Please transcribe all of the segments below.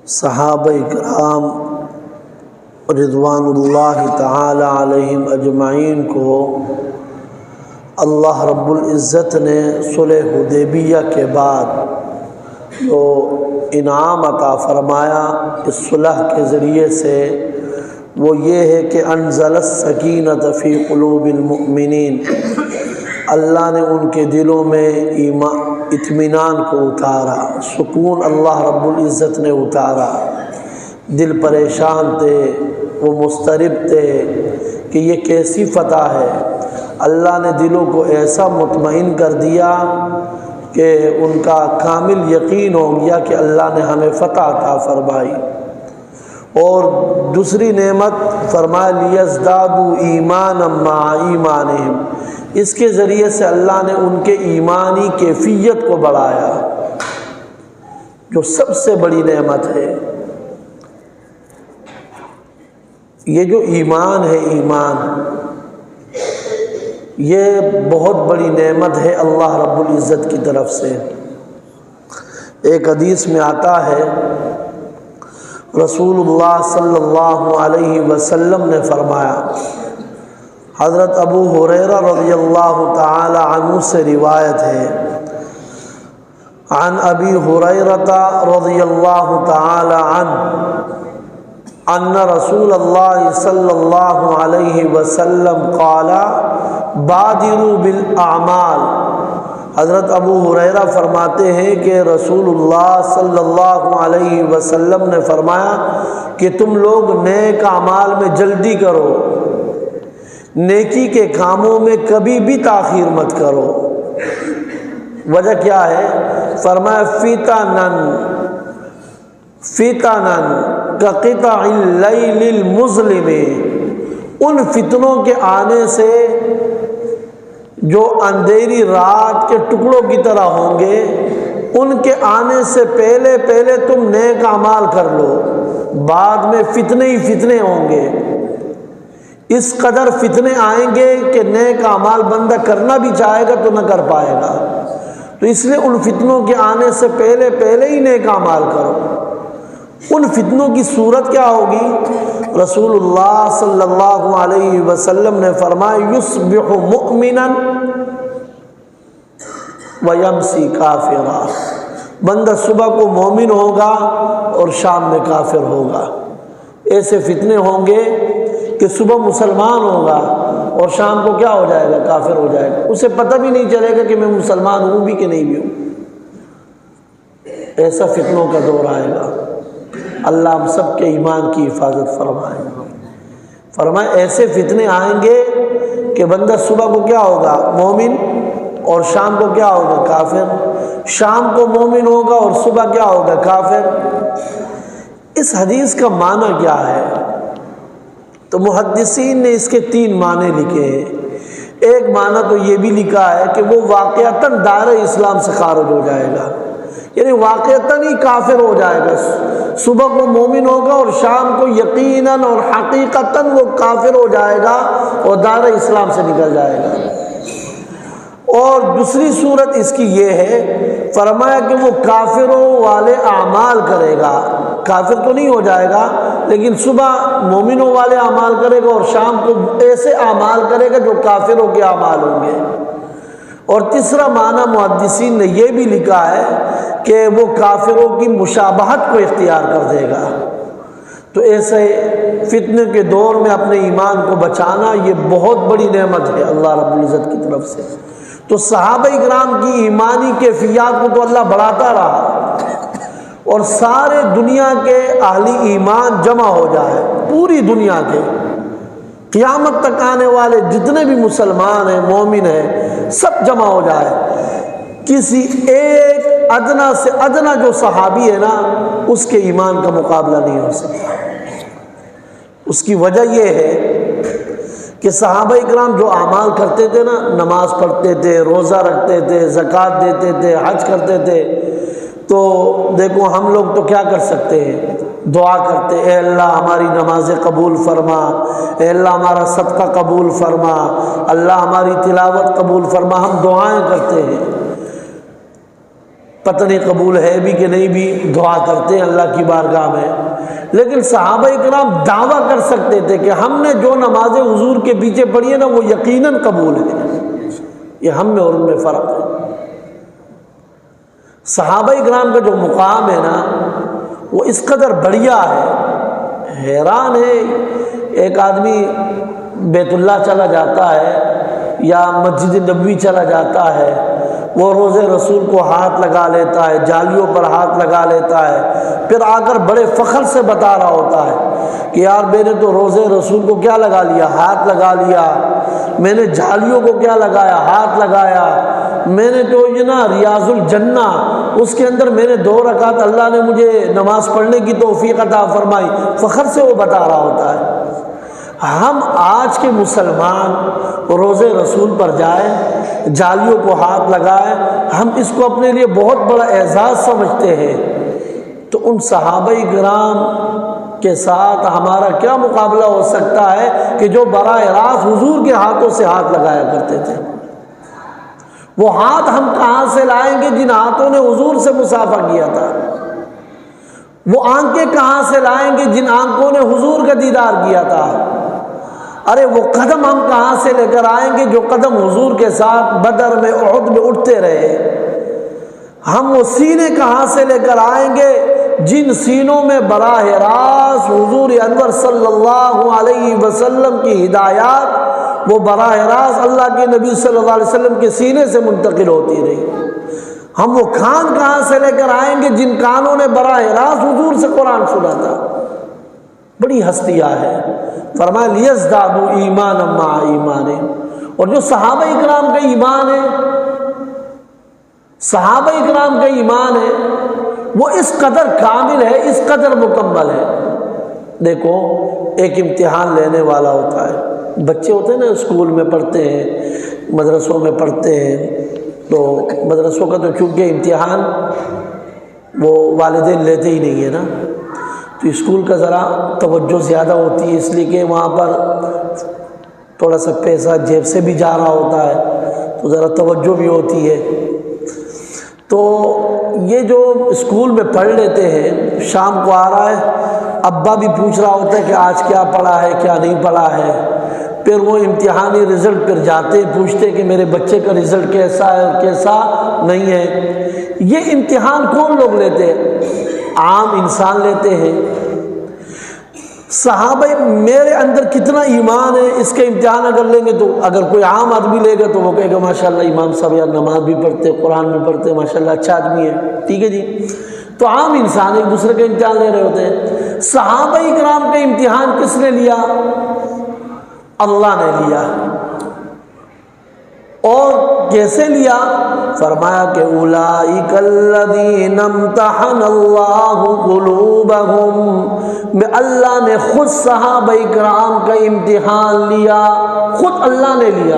صحابہ کرام رضوان اللہ تعالی علیہم اجمعین کو اللہ رب العزت نے صلح حدیبیہ کے بعد جو انعام عطا فرمایا اس صلح کے ذریعے سے وہ یہ ہے کہ انزل السکینۃ فی قلوب المؤمنین، اللہ نے ان کے دلوں میں اطمینان کو اتارا، سکون اللہ رب العزت نے اتارا۔ دل پریشان تھے، وہ مضطرب تھے کہ یہ کیسی فتح ہے۔ اللہ نے دلوں کو ایسا مطمئن کر دیا کہ ان کا کامل یقین ہو گیا کہ اللہ نے ہمیں فتح عطا فرمائی۔ اور دوسری نعمت فرمایا لیزدادوا ایمانا مع ایمانہم، اس کے ذریعے سے اللہ نے ان کے ایمانی کیفیت کو بڑھایا، جو سب سے بڑی نعمت ہے۔ یہ جو ایمان ہے، ایمان یہ بہت بڑی نعمت ہے اللہ رب العزت کی طرف سے۔ ایک حدیث میں آتا ہے رسول اللہ صلی اللہ علیہ وسلم نے فرمایا، حضرت ابو ہریرہ رضی اللہ تعالی عنہ سے روایت ہے، عن ابی ہریرہ رضی اللہ تعالی عنہ ان رسول اللہ صلی اللہ علیہ وسلم قال بادروا بالاعمال۔ حضرت ابو ہریرہ فرماتے ہیں کہ رسول اللہ صلی اللہ علیہ وسلم نے فرمایا کہ تم لوگ نیک اعمال میں جلدی کرو، نیکی کے کاموں میں کبھی بھی تاخیر مت کرو۔ وجہ کیا ہے؟ فرمایا فتنن کقطع اللیل المظلم، ان فتنوں کے آنے سے جو اندھیری رات کے ٹکڑوں کی طرح ہوں گے، ان کے آنے سے پہلے پہلے تم نیک اعمال کر لو، بعد میں فتنے ہی فتنے ہوں گے۔ اس قدر فتنے آئیں گے کہ نیک اعمال بندہ کرنا بھی چاہے گا تو نہ کر پائے گا، تو اس لیے ان فتنوں کے آنے سے پہلے پہلے ہی نیک اعمال کرو۔ ان فتنوں کی صورت کیا ہوگی؟ رسول اللہ صلی اللہ علیہ وسلم نے فرمایا یصبح مؤمنا ویمسی کافرا، بندہ صبح کو مومن ہوگا اور شام میں کافر ہوگا۔ ایسے فتنے ہوں گے کہ صبح مسلمان ہوگا اور شام کو کیا ہو جائے گا؟ کافر ہو جائے گا، اسے پتہ بھی نہیں چلے گا کہ میں مسلمان ہوں بھی کہ نہیں بھی ہوں۔ ایسا فتنوں کا دور آئے گا۔ اللہ ہم سب کے ایمان کی حفاظت فرمائے۔ فرمائے ایسے فتنے آئیں گے کہ بندہ صبح کو کیا ہوگا؟ مومن، اور شام کو کیا ہوگا؟ کافر۔ شام کو مومن ہوگا اور صبح کیا ہوگا؟ کافر۔ اس حدیث کا معنی کیا ہے؟ تو محدثین نے اس کے 3 معنی لکھے ہیں۔ ایک معنی تو یہ بھی لکھا ہے کہ وہ واقعتاً دار اسلام سے خارج ہو جائے گا، یعنی واقعتاً ہی کافر ہو جائے گا۔ صبح کو مومن ہوگا اور شام کو یقیناً اور حقیقتاً وہ کافر ہو جائے گا اور دار اسلام سے نکل جائے گا۔ اور دوسری صورت اس کی یہ ہے، فرمایا کہ وہ کافروں والے اعمال کرے گا، کافر تو نہیں ہو جائے گا لیکن صبح مومنوں والے اعمال کرے گا اور شام کو ایسے اعمال کرے گا جو کافروں کے اعمال ہوں گے۔ اور تیسرا معنی محدثین نے یہ بھی لکھا ہے کہ وہ کافروں کی مشابہت کو اختیار کر دے گا۔ تو ایسے فتنے کے دور میں اپنے ایمان کو بچانا یہ بہت بڑی نعمت ہے اللہ رب العزت کی طرف سے۔ تو صحابہ کرام کی ایمانی کیفیات کو تو اللہ بڑھاتا رہا، اور سارے دنیا کے اہل ایمان جمع ہو جائے، پوری دنیا کے قیامت تک آنے والے جتنے بھی مسلمان ہیں، مومن ہیں، سب جمع ہو جائے، کسی ایک ادنا سے ادنا جو صحابی ہے نا، اس کے ایمان کا مقابلہ نہیں ہو سکتا۔ اس کی وجہ یہ ہے کہ صحابہ اکرام جو اعمال کرتے تھے نا، نماز پڑھتے تھے، روزہ رکھتے تھے، زکوٰۃ دیتے تھے، حج کرتے تھے، تو دیکھو ہم لوگ تو کیا کر سکتے ہیں؟ دعا کرتے، اے اللہ ہماری نمازیں قبول فرما، اے اللہ ہمارا صدقہ قبول فرما، اللہ ہماری تلاوت قبول فرما، ہم دعائیں کرتے ہیں۔ پتہ نہیں قبول ہے بھی کہ نہیں بھی، دعا کرتے ہیں اللہ کی بارگاہ میں، لیکن صحابہ کرام دعویٰ کر سکتے تھے کہ ہم نے جو نمازیں حضور کے پیچھے پڑھی ہے نا وہ یقیناً قبول ہے۔ یہ ہم میں اور ان میں فرق ہے۔ صحابہ کرام کا جو مقام ہے نا وہ اس قدر بڑھیا ہے، حیران ہے۔ ایک آدمی بیت اللہ چلا جاتا ہے یا مسجد نبوی چلا جاتا ہے، وہ روزے رسول کو ہاتھ لگا لیتا ہے، جالیوں پر ہاتھ لگا لیتا ہے، پھر آ کر بڑے فخر سے بتا رہا ہوتا ہے کہ یار میں نے تو روزے رسول کو کیا لگا لیا، ہاتھ لگا لیا، میں نے جالیوں کو کیا لگایا، ہاتھ لگایا، میں نے تو یہ نا ریاض الجنہ اس کے اندر میں نے 2 رکعت اللہ نے مجھے نماز پڑھنے کی توفیق عطا فرمائی، فخر سے وہ بتا رہا ہوتا ہے۔ ہم آج کے مسلمان روزے رسول پر جائیں، جالیوں کو ہاتھ لگائیں، ہم اس کو اپنے لیے بہت بڑا اعزاز سمجھتے ہیں، تو ان صحابہ کرام کے ساتھ ہمارا کیا مقابلہ ہو سکتا ہے کہ جو براہ راست حضور کے ہاتھوں سے ہاتھ لگایا کرتے تھے۔ وہ ہاتھ ہم کہاں سے لائیں گے جن ہاتھوں نے حضور سے مصافحہ کیا تھا؟ وہ آنکھیں کہاں سے لائیں گے جن آنکھوں نے حضور کا دیدار کیا تھا؟ ارے وہ قدم ہم کہاں سے لے کر آئیں گے جو قدم حضور کے ساتھ بدر میں، احد میں اٹھتے رہے؟ ہم وہ سینے کہاں سے لے کر آئیں گے جن سینوں میں براہ راست حضور انور صلی اللہ علیہ وسلم کی ہدایات وہ براہ راست اللہ کے نبی صلی اللہ علیہ وسلم کے سینے سے منتقل ہوتی رہی؟ ہم وہ کان کہاں سے لے کر آئیں گے جن کانوں نے براہ راست حضور سے قرآن سنا تھا؟ بڑی ہستیاں ہیں۔ فرمایا لیزدادوا ایمانا مع ایمانہم۔ اور جو صحابہ اکرام کا ایمان ہے، صحابہ اکرام کا ایمان ہے وہ اس قدر کامل ہے، اس قدر مکمل ہے۔ دیکھو ایک امتحان لینے والا ہوتا ہے، بچے ہوتے ہیں نا اسکول میں پڑھتے ہیں، مدرسوں میں پڑھتے ہیں، تو مدرسوں کا تو چونکہ امتحان وہ والدین لیتے ہی نہیں ہے نا، تو اسکول کا ذرا توجہ زیادہ ہوتی ہے، اس لیے کہ وہاں پر تھوڑا سا پیسہ جیب سے بھی جا رہا ہوتا ہے تو ذرا توجہ بھی ہوتی ہے۔ تو یہ جو اسکول میں پڑھ لیتے ہیں، شام کو آ رہا ہے، ابا بھی پوچھ رہا ہوتا ہے کہ آج کیا پڑھا ہے کیا نہیں پڑھا ہے، پھر وہ امتحانی رزلٹ پر جاتے پوچھتے کہ میرے بچے کا رزلٹ کیسا ہے اور کیسا نہیں ہے۔ یہ امتحان کون لوگ لیتے ہیں؟ عام انسان لیتے ہیں۔ صحابہ میرے اندر کتنا ایمان ہے اس کا امتحان اگر لیں گے تو اگر کوئی عام آدمی لے گا تو وہ کہے گا ماشاءاللہ امام صاحب یار نماز بھی پڑھتے، قرآن بھی پڑھتے، ماشاءاللہ اچھا آدمی ہے، ٹھیک ہے جی۔ تو عام انسان ایک دوسرے کا امتحان لے رہے ہوتے ہیں۔ صحابہ کرام کا امتحان کس نے لیا؟ اللہ نے لیا۔ اور کیسے لیا؟ فرمایا کہ اولئک الذین امتحن اللہ قلوبہم، میں اللہ نے خود صحابہ کرام کا امتحان لیا، خود اللہ نے لیا۔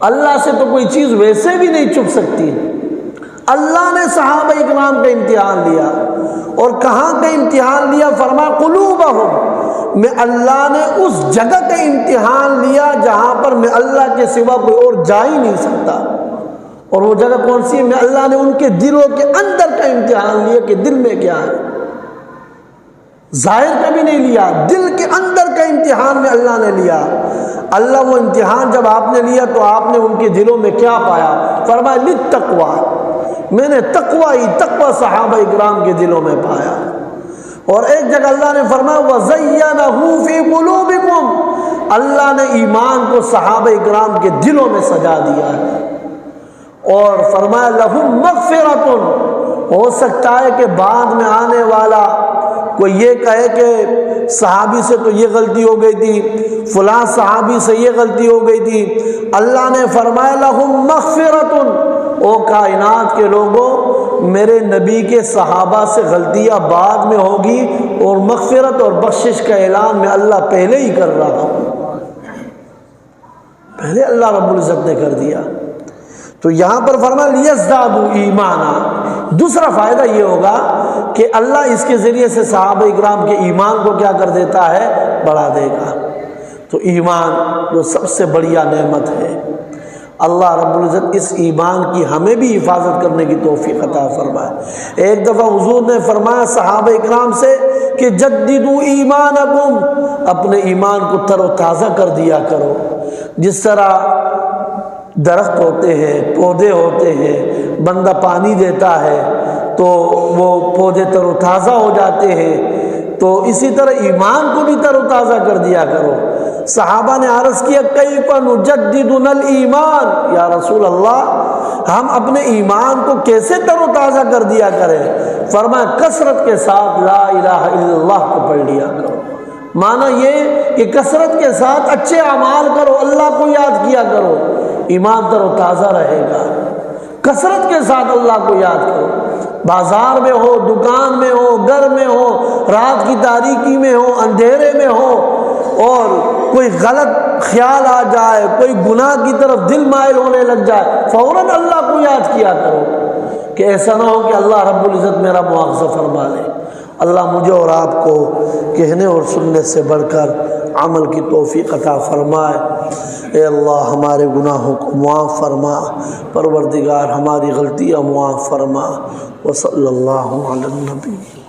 اللہ سے تو کوئی چیز ویسے بھی نہیں چھپ سکتی، اللہ نے صحابہ کرام کا امتحان لیا۔ اور کہاں کا امتحان لیا؟ فرمایا قلوبہم، میں اللہ نے اس جگہ کا امتحان لیا جہاں پر میں اللہ کے سوا کوئی اور جا ہی نہیں سکتا۔ اور وہ جگہ کون سی ہے؟ میں اللہ نے ان کے دلوں کے اندر کا امتحان لیا کہ دل میں کیا ہے، ظاہر کا بھی نہیں لیا، دل کے اندر کا امتحان میں اللہ نے لیا۔ اللہ وہ امتحان جب آپ نے لیا تو آپ نے ان کے دلوں میں کیا پایا؟ فرمایا للتقویٰ، میں نے تقویٰ صحابہ اکرام کے دلوں میں پایا۔ اور ایک جگہ اللہ نے فرمایا وَزَيَّنَهُ فِي قُلُوبِكُمْ، اللہ نے ایمان کو صحابہ اکرام کے دلوں میں سجا دیا ہے۔ اور فرمایا لَهُمْ مَغْفِرَةٌ، ہو سکتا ہے کہ بعد میں آنے والا کوئی یہ کہے کہ صحابی سے تو یہ غلطی ہو گئی تھی، فلاں صحابی سے یہ غلطی ہو گئی تھی۔ اللہ نے فرمایا لَهُمْ مَغْفِرَةٌ، او کائنات کے لوگوں میرے نبی کے صحابہ سے غلطیاں بعد میں ہوگی اور مغفرت اور بخشش کا اعلان میں اللہ پہلے ہی کر رہا ہوں، پہلے اللہ رب العزت نے کر دیا۔ تو یہاں پر فرمایا لیزدادوا ایمانا، دوسرا فائدہ یہ ہوگا کہ اللہ اس کے ذریعے سے صحابہ اکرام کے ایمان کو کیا کر دیتا ہے؟ بڑھا دے گا۔ تو ایمان جو سب سے بڑھیا نعمت ہے، اللہ رب العزت اس ایمان کی ہمیں بھی حفاظت کرنے کی توفیق عطا فرمائے۔ ایک دفعہ حضور نے فرمایا صحابہ اکرام سے کہ جددوا ایمانکم، اپنے ایمان کو تر و تازہ کر دیا کرو۔ جس طرح درخت ہوتے ہیں، پودے ہوتے ہیں، بندہ پانی دیتا ہے تو وہ پودے تر و تازہ ہو جاتے ہیں، تو اسی طرح ایمان کو بھی تر و تازہ کر دیا کرو۔ صحابہ نے عرض کیا کیف نجدد الایمان، یا رسول اللہ ہم اپنے ایمان کو کیسے تر و تازہ کر دیا کریں؟ فرمایا کثرت کے ساتھ لا الہ الا اللہ کو پڑھ لیا کرو۔ معنی یہ کہ کثرت کے ساتھ اچھے اعمال کرو، اللہ کو یاد کیا کرو، ایمان تر و تازہ رہے گا۔ کثرت کے ساتھ اللہ کو یاد کرو، بازار میں ہو، دکان میں ہو، گھر میں ہو، رات کی تاریکی میں ہو، اندھیرے میں ہو، اور کوئی غلط خیال آ جائے، کوئی گناہ کی طرف دل مائل ہونے لگ جائے، فوراً اللہ کو یاد کیا کرو، کہ ایسا نہ ہو کہ اللہ رب العزت میرا مواخذہ فرما لے۔ اللہ مجھے اور آپ کو کہنے اور سننے سے بڑھ کر عمل کی توفیق عطا فرمائے۔ اے اللہ ہمارے گناہوں کو معاف فرما، پروردگار ہماری غلطیاں معاف فرما۔ وصلی اللہ علی النبی۔